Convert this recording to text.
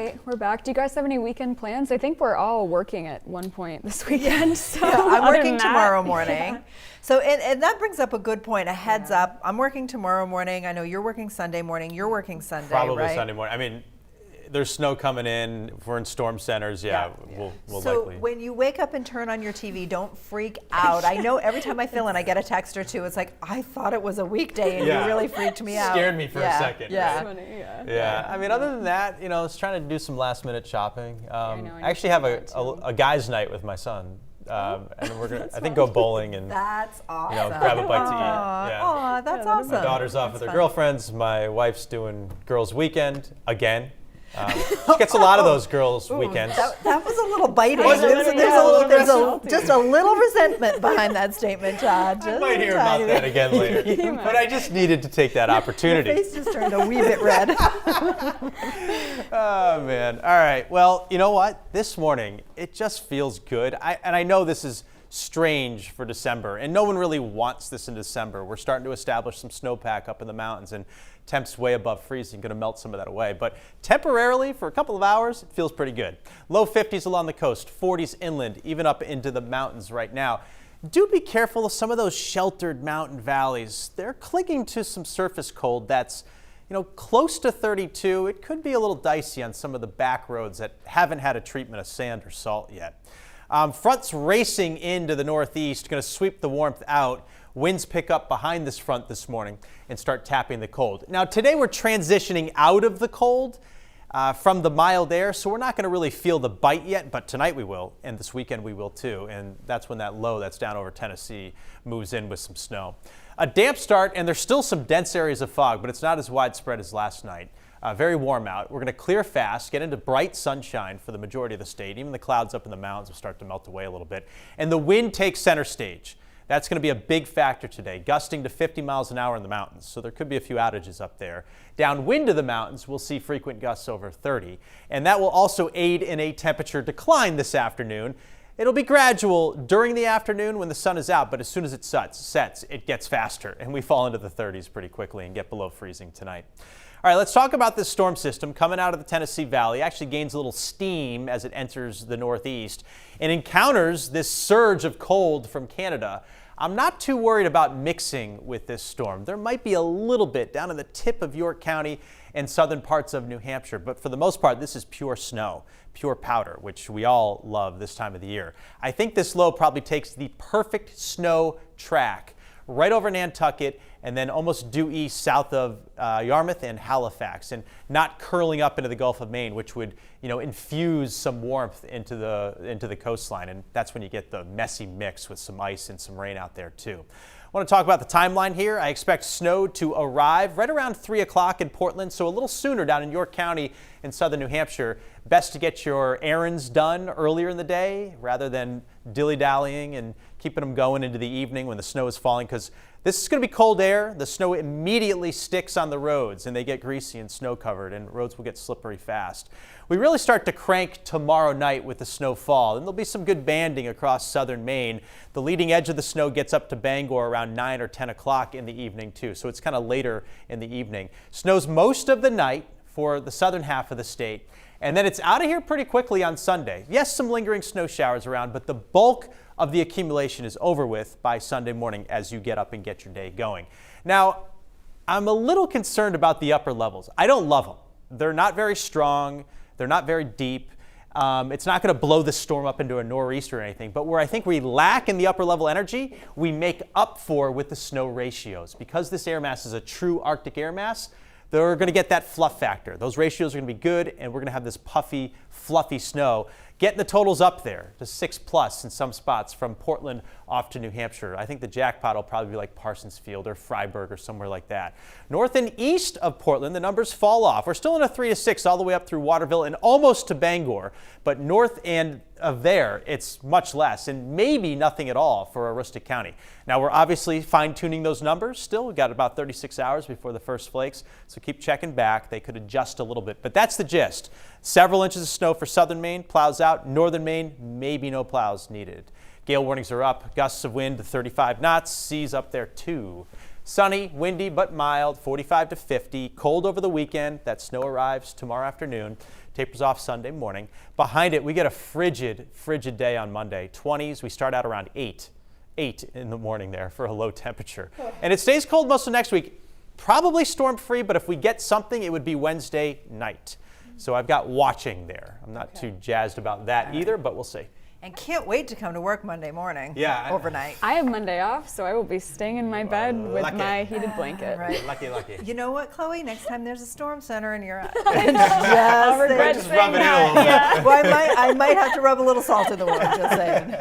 right, we're back. Do you guys have any weekend plans? I think we're all working at one point this weekend. So I'm other working than tomorrow that, morning. yeah. So and that brings up a good point, a heads up. I'm working tomorrow morning. I know you're working Sunday morning. You're working Sunday, Probably right? Sunday morning. I mean, there's snow coming in. If we're in storm centers, we'll so likely. when you wake up and turn on your TV, don't freak out. I know every time I fill in, I get a text or two. It's like, I thought it was a weekday and you really freaked me out. Scared me for a second. Yeah. Right? Funny, Yeah. I mean, other than that, I was trying to do some last minute shopping. I I actually have a guy's night with my son. And we're gonna, I think, go bowling and That's awesome. grab a bite to eat. Yeah. Aw, that's awesome. My daughter's off with her fun. girlfriends. My wife's doing girls' weekend again. She gets a lot of those girls' weekends. That was a little biting. Was it? There's just a little resentment behind that statement, Todd. I might hear about that again later. But I just needed to take that opportunity. Your face just turned a wee bit red. Oh, man. All right. Well, you know what? This morning, it just feels good. And I know this is strange for December, and no one really wants this in December. We're starting to establish some snowpack up in the mountains, and temps way above freezing, going to melt some of that away. But temporarily, for a couple of hours, it feels pretty good. Low 50s along the coast, 40s inland, even up into the mountains right now. Do be careful of some of those sheltered mountain valleys. They're clinging to some surface cold that's close to 32. It could be a little dicey on some of the back roads that haven't had a treatment of sand or salt yet. Fronts racing into the northeast, going to sweep the warmth out. Winds pick up behind this front this morning and start tapping the cold. Now today we're transitioning out of the cold from the mild air, so we're not going to really feel the bite yet, but tonight we will, and this weekend we will too, and that's when that low that's down over Tennessee moves in with some snow. A damp start, and there's still some dense areas of fog, but it's not as widespread as last night. Very warm out. We're going to clear fast, get into bright sunshine for the majority of the state. Even the clouds up in the mountains will start to melt away a little bit. And the wind takes center stage. That's going to be a big factor today, gusting to 50 miles an hour in the mountains. So there could be a few outages up there. Downwind of the mountains, we'll see frequent gusts over 30. And that will also aid in a temperature decline this afternoon. It'll be gradual during the afternoon when the sun is out, but as soon as it sets, it gets faster. And we fall into the 30s pretty quickly and get below freezing tonight. All right, let's talk about this storm system coming out of the Tennessee Valley. It actually gains a little steam as it enters the northeast and encounters this surge of cold from Canada. I'm not too worried about mixing with this storm. There might be a little bit down in the tip of York County and southern parts of New Hampshire, but for the most part, this is pure snow, pure powder, which we all love this time of the year. I think this low probably takes the perfect snow track right over Nantucket and then almost due east south of Yarmouth and Halifax, and not curling up into the Gulf of Maine, which would infuse some warmth into the coastline, and that's when you get the messy mix with some ice and some rain out there too. I want to talk about the timeline here. I expect snow to arrive right around 3 o'clock in Portland, so a little sooner down in York County in southern New Hampshire. Best to get your errands done earlier in the day rather than dilly-dallying and keeping them going into the evening when the snow is falling, because this is going to be cold air. The snow immediately sticks on the roads and they get greasy and snow covered, and roads will get slippery fast. We really start to crank tomorrow night with the snowfall, and there'll be some good banding across southern Maine. The leading edge of the snow gets up to Bangor around 9 or 10 o'clock in the evening too, so it's kind of later in the evening. Snows most of the night for the southern half of the state, and then it's out of here pretty quickly on Sunday. Yes, some lingering snow showers around, but the bulk of the accumulation is over with by Sunday morning as you get up and get your day going. Now, I'm a little concerned about the upper levels. I don't love them. They're not very strong. They're not very deep. It's not going to blow the storm up into a nor'easter or anything, but where I think we lack in the upper level energy, we make up for with the snow ratios. Because this air mass is a true Arctic air mass, they're going to get that fluff factor. Those ratios are going to be good, and we're going to have this puffy, fluffy snow. Getting the totals up there to 6+ in some spots from Portland off to New Hampshire. I think the jackpot will probably be like Parsons Field or Freiburg or somewhere like that. North and east of Portland, the numbers fall off. We're still in a 3 to 6 all the way up through Waterville and almost to Bangor, but north and of there, it's much less and maybe nothing at all for Aroostook County. Now, we're obviously fine-tuning those numbers still. We've got about 36 hours before the first flakes, so keep checking back. They could adjust a little bit, but that's the gist. Several inches of snow for southern Maine, plows out. Northern Maine, maybe no plows needed. Gale warnings are up. Gusts of wind to 35 knots. Seas up there too. Sunny, windy, but mild, 45 to 50. Cold over the weekend. That snow arrives tomorrow afternoon. tapers off Sunday morning. Behind it, we get a frigid day on Monday. 20s, we start out around 8 in the morning there for a low temperature. And it stays cold most of next week. Probably storm-free, but if we get something, it would be Wednesday night. So I've got watching there. I'm not too jazzed about that either, but we'll see. And can't wait to come to work Monday morning. Yeah. Overnight. I have Monday off, so I will be staying in my bed with lucky. my heated blanket. Right. Lucky. You know what, Chloe? Next time there's a storm center and you're I'll regret Just saying rub it in a that. little bit. Yeah. Well, I might have to rub a little salt in the wound, just saying.